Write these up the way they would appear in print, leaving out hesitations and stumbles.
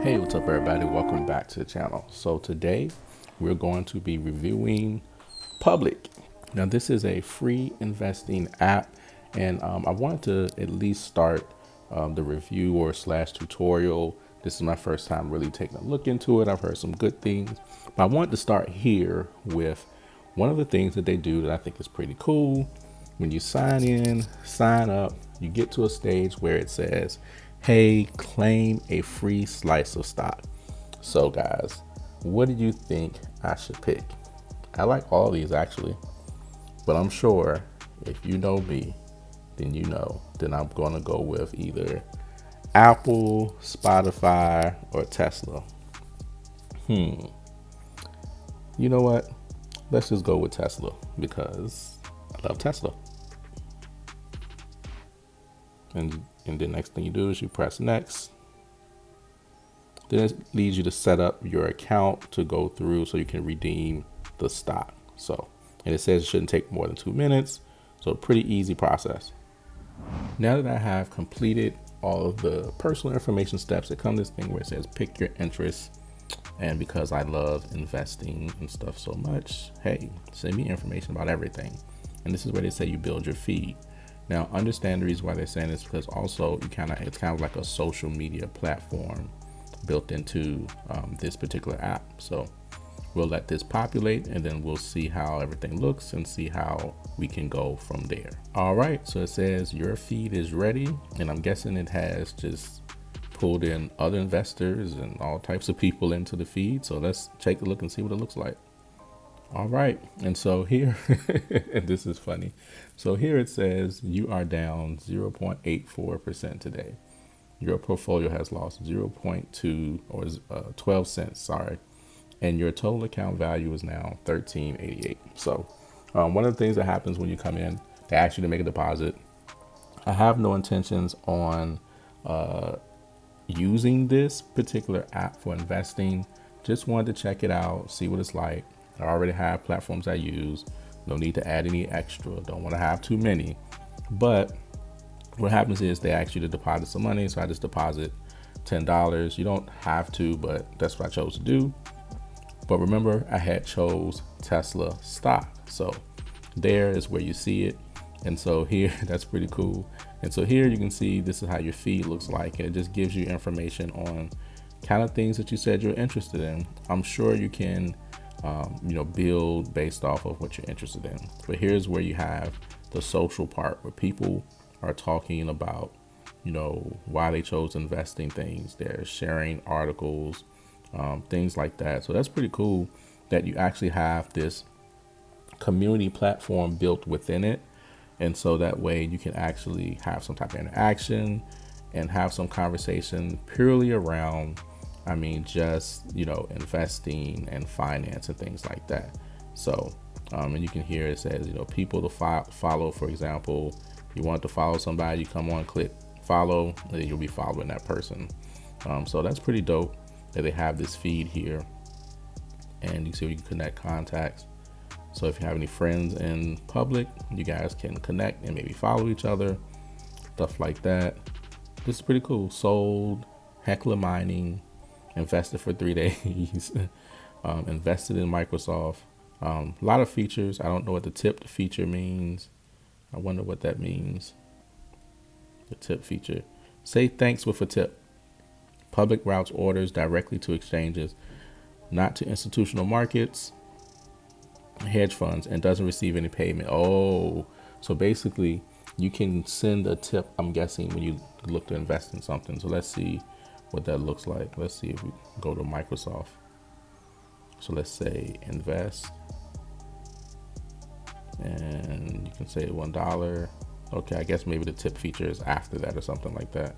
Hey, what's up everybody? Welcome back to the channel. So today we're going to be reviewing Public. Now this is a free investing app, and I wanted to at least start the review or slash tutorial. This is my first time really taking a look into it. I've heard some good things, but I wanted to start here with one of the things that they do that I think is pretty cool. When you sign in, sign up, you get to a stage where it says, hey, claim a free slice of stock. So guys, what do you think I should pick? I like all these actually, but I'm sure if you know me, then you know, then I'm gonna go with either Apple, Spotify, or Tesla. You know what? Let's just go with Tesla because I love Tesla. And the next thing you do is you press next. Then it leads you to set up your account to go through so you can redeem the stock. So, and it says it shouldn't take more than 2 minutes. So pretty easy process. Now that I have completed all of the personal information steps, it comes this thing where it says pick your interests. And because I love investing and stuff so much, hey, send me information about everything. And this is where they say you build your feed. Now, understand the reason why they're saying this because also it's kind of like a social media platform built into this particular app. So we'll let this populate and then we'll see how everything looks and see how we can go from there. All right, so it says your feed is ready, and I'm guessing it has just pulled in other investors and all types of people into the feed. So let's take a look and see what it looks like. All right, and so here, and this is funny. So here it says you are down 0.84% today. Your portfolio has lost 0.2 or 12 cents, sorry. And your total account value is now 1388. So one of the things that happens when you come in, they ask you to make a deposit. I have no intentions on using this particular app for investing. Just wanted to check it out, see what it's like. I already have platforms I use. No need to add any extra. Don't want to have too many. But what happens is they ask you to deposit some money. So I just deposit $10. You don't have to, but that's what I chose to do. But remember, I had chose Tesla stock. So there is where you see it. And so here, that's pretty cool. And so here you can see this is how your feed looks like. And it just gives you information on kind of things that you said you're interested in. I'm sure you can build based off of what you're interested in. But here's where you have the social part where people are talking about, why they chose investing things. They're sharing articles, things like that. So that's pretty cool that you actually have this community platform built within it. And so that way you can actually have some type of interaction and have some conversation purely around just, investing and finance and things like that. So, and you can hear it says, people to follow, for example, you want to follow somebody, you come on, click follow, and then you'll be following that person. So that's pretty dope that they have this feed here, and you see you can connect contacts. So if you have any friends in Public, you guys can connect and maybe follow each other, stuff like that. This is pretty cool. Sold, Heckler Mining, invested for 3 days, invested in Microsoft. A lot of features. I don't know what the tip feature means. I wonder what that means. The tip feature. Say thanks with a tip. Public routes orders directly to exchanges, not to institutional markets, hedge funds, and doesn't receive any payment. Oh, so basically you can send a tip, I'm guessing, when you look to invest in something. So let's see what that looks like. Let's see if we go to Microsoft. So let's say invest, and you can say $1. Okay, I guess maybe the tip feature is after that or something like that.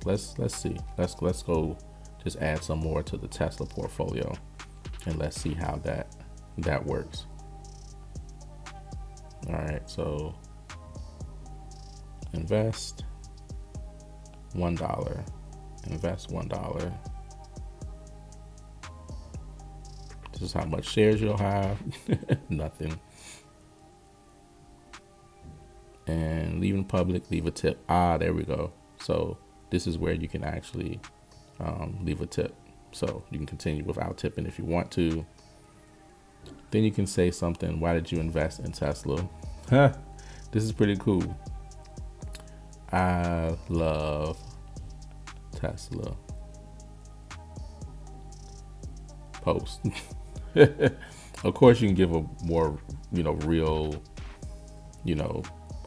Let's see. Let's go just add some more to the Tesla portfolio, and let's see how that works. All right, so invest $1, invest $1. This is how much shares you'll have. Nothing. And leaving Public, leave a tip. There we go. So this is where you can actually leave a tip. So you can continue without tipping if you want to. Then you can say something, why did you invest in Tesla? This is pretty cool. I love Tesla. Post. Of course, you can give a more, real,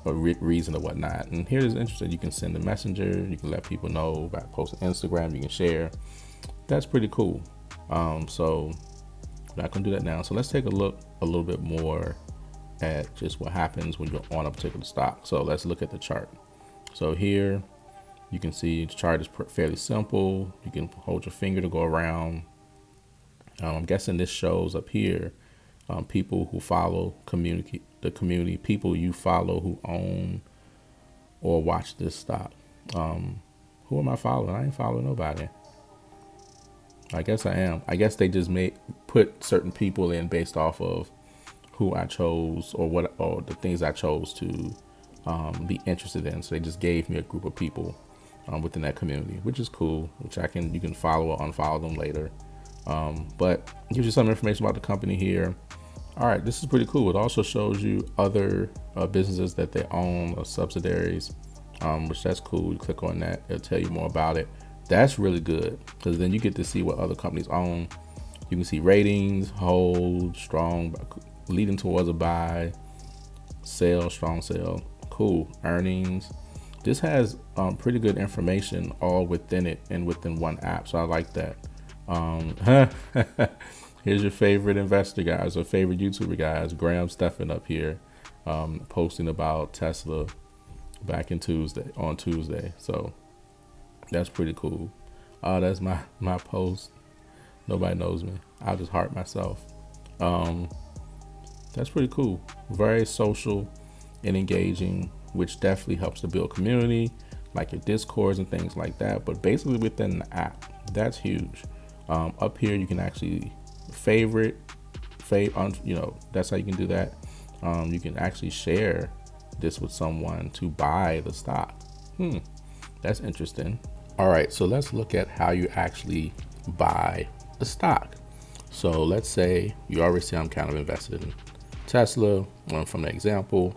a reason or whatnot. And here's interesting. You can send a messenger. You can let people know by posting Instagram. You can share. That's pretty cool. So I'm not gonna do that now. So let's take a look a little bit more at just what happens when you're on a particular stock. So let's look at the chart. So here you can see the chart is fairly simple. You can hold your finger to go around. I'm guessing this shows up here people who follow the community, people you follow who own or watch this stock. Who am I following? I ain't following nobody. I guess I am. I guess they just put certain people in based off of who I chose or the things I chose to be interested in. So they just gave me a group of people within that community, which is cool, which you can follow or unfollow them later. But it gives you some information about the company here. All right, this is pretty cool. It also shows you other businesses that they own or subsidiaries, which that's cool. You click on that, it'll tell you more about it. That's really good because then you get to see what other companies own. You can see ratings, hold, strong, leading towards a buy, sell, strong sell, cool, earnings. This has pretty good information all within it and within one app. So I like that. Here's your favorite investor guys or favorite YouTuber guys, Graham Stephan up here, posting about Tesla back on Tuesday. So that's pretty cool. That's my post. Nobody knows me. I'll just heart myself. That's pretty cool. Very social and engaging, which definitely helps to build community, like your Discords and things like that. But basically within the app, that's huge. Up here, you can actually favorite, that's how you can do that. You can actually share this with someone to buy the stock. That's interesting. All right, so let's look at how you actually buy the stock. So let's say you already see I'm kind of invested in Tesla from the example,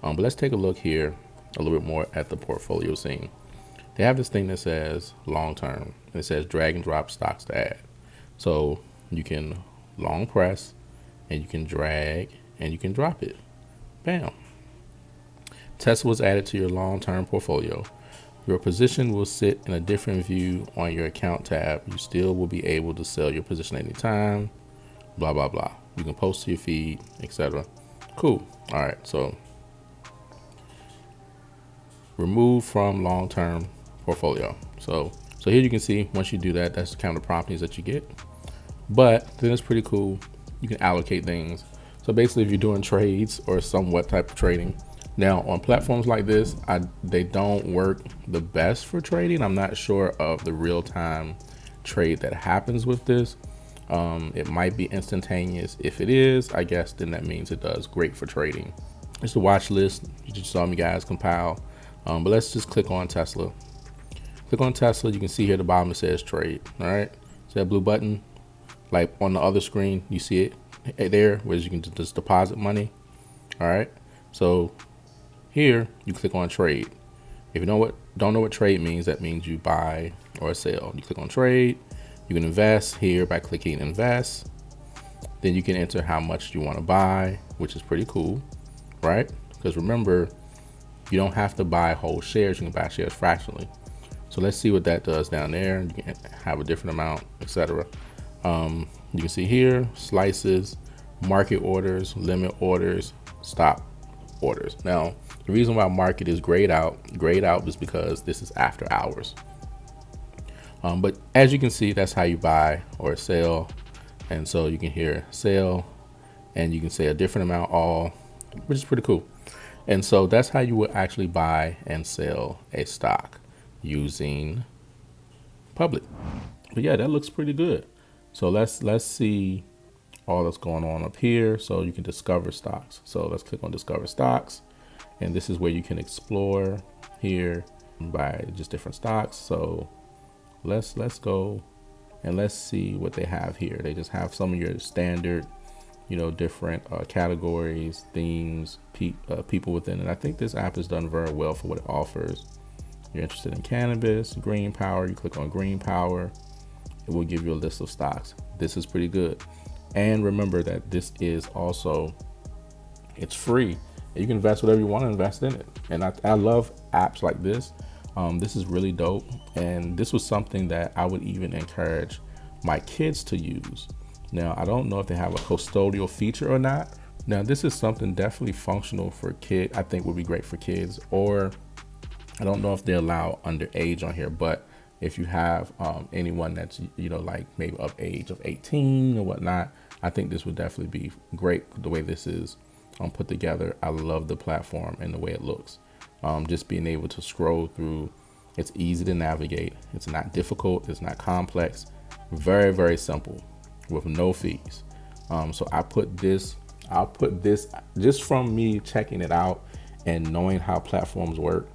but let's take a look here a little bit more at the portfolio scene. They have this thing that says long term, and it says drag and drop stocks to add. So you can long press and you can drag and you can drop it. Bam. Tesla was added to your long-term portfolio. Your position will sit in a different view on your account tab. You still will be able to sell your position anytime, blah, blah, blah. You can post to your feed, etc. Cool. All right. So remove from long-term portfolio. So here you can see once you do that, that's the kind of properties that you get. But then it's pretty cool. You can allocate things. So basically if you're doing trades or somewhat type of trading, now on platforms like this, they don't work the best for trading. I'm not sure of the real-time trade that happens with this. It might be instantaneous. If it is, I guess then that means it does great for trading. It's a watch list. You just saw me guys compile. But let's just click on Tesla. Click on Tesla. You can see here at the bottom it says trade. All right. So that blue button, like on the other screen, you see it there, where you can just deposit money. All right. So here you click on trade. If you don't know what trade means, that means you buy or sell. You click on trade. You can invest here by clicking invest. Then you can enter how much you want to buy, which is pretty cool, right? Because remember, you don't have to buy whole shares. You can buy shares fractionally. So let's see what that does down there. You can have a different amount, etc. You can see here slices, market orders, limit orders, stop orders. Now, the reason why market is grayed out is because this is after hours. But as you can see, that's how you buy or sell. And so you can hear sell, and you can say a different amount all, which is pretty cool. And so that's how you would actually buy and sell a stock using Public. But yeah, that looks pretty good. So let's see all that's going on up here. So you can discover stocks. So let's click on discover stocks. And this is where you can explore here by just different stocks. So let's go and let's see what they have here. They just have some of your standard, different categories, themes, people within it. I think this app is done very well for what it offers. You're interested in cannabis, green power, you click on green power, it will give you a list of stocks. This is pretty good. And remember that this is also, it's free. You can invest whatever you want to invest in it. And I love apps like this. This is really dope. And this was something that I would even encourage my kids to use. Now, I don't know if they have a custodial feature or not. Now, this is something definitely functional for kids. I think would be great for kids, or I don't know if they allow underage on here, but if you have anyone that's, like maybe of age of 18 or whatnot, I think this would definitely be great the way this is put together. I love the platform and the way it looks. Just being able to scroll through, it's easy to navigate. It's not difficult. It's not complex. Very, very simple with no fees. So I'll put this just from me checking it out and knowing how platforms work.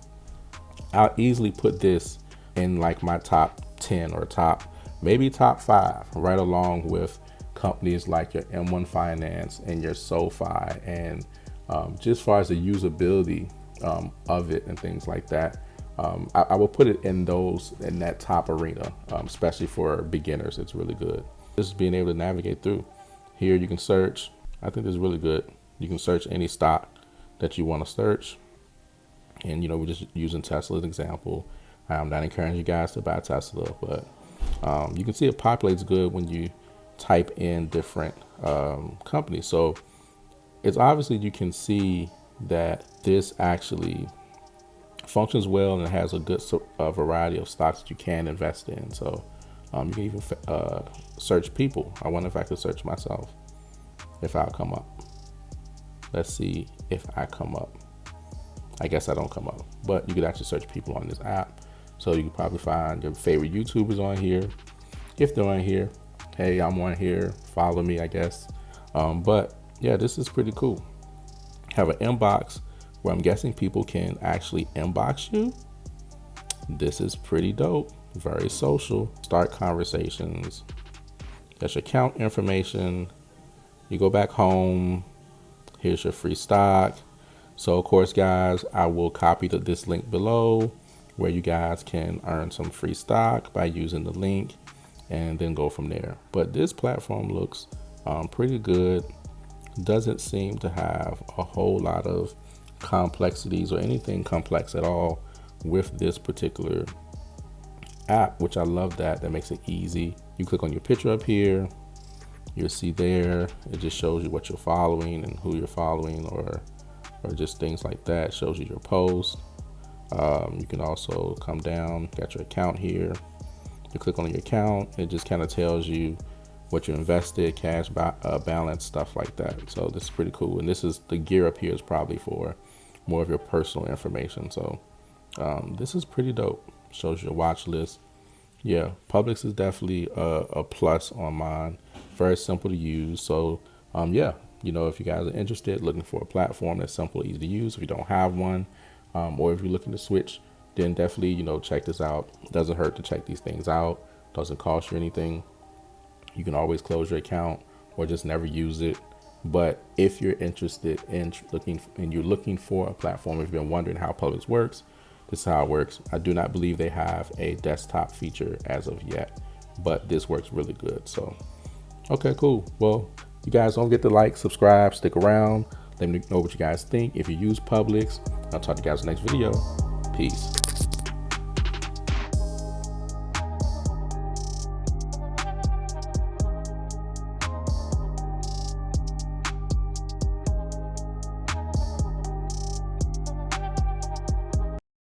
I'll easily put this in like my top 10 or maybe top 5, right along with companies like your M1 Finance and your SoFi, and just as far as the usability of it and things like that. I will put it in that top arena, especially for beginners. It's really good. Just being able to navigate through. Here you can search. I think this is really good. You can search any stock that you want to search. And we're just using Tesla as an example. I'm not encouraging you guys to buy Tesla, but you can see it populates good when you type in different companies. So it's obviously, you can see that this actually functions well and it has a good variety of stocks that you can invest in. So you can even search people. I wonder if I could search myself, if I'll come up. Let's see if I come up. I guess I don't come up, but you could actually search people on this app. So you can probably find your favorite YouTubers on here. If they're on here, hey, I'm on here, follow me, I guess. But yeah, this is pretty cool. Have an inbox where I'm guessing people can actually inbox you. This is pretty dope, very social. Start conversations. That's your account information. You go back home. Here's your free stock. So of course, guys, I will copy this link below where you guys can earn some free stock by using the link and then go from there. But this platform looks pretty good. Doesn't seem to have a whole lot of complexities or anything complex at all with this particular app, which I love that makes it easy. You click on your picture up here, you'll see there, it just shows you what you're following and who you're following, or just things like that. Shows you your post. You can also come down, got your account here. You click on your account, it just kind of tells you what you invested, cash balance, stuff like that. So this is pretty cool. And this is the gear up here is probably for more of your personal information. So this is pretty dope. Shows your watch list. Yeah, Publix is definitely a plus on mine. Very simple to use. So yeah, if you guys are interested, looking for a platform that's simple, easy to use, if you don't have one, or if you're looking to switch, then definitely, check this out. It doesn't hurt to check these things out. Doesn't cost you anything. You can always close your account or just never use it. But if you're interested in looking for a platform, if you've been wondering how Publix works, this is how it works. I do not believe they have a desktop feature as of yet, but this works really good. So, okay, cool. Well, you guys don't forget to like, subscribe, stick around. Let me know what you guys think. If you use Publix, I'll talk to you guys in the next video. Peace.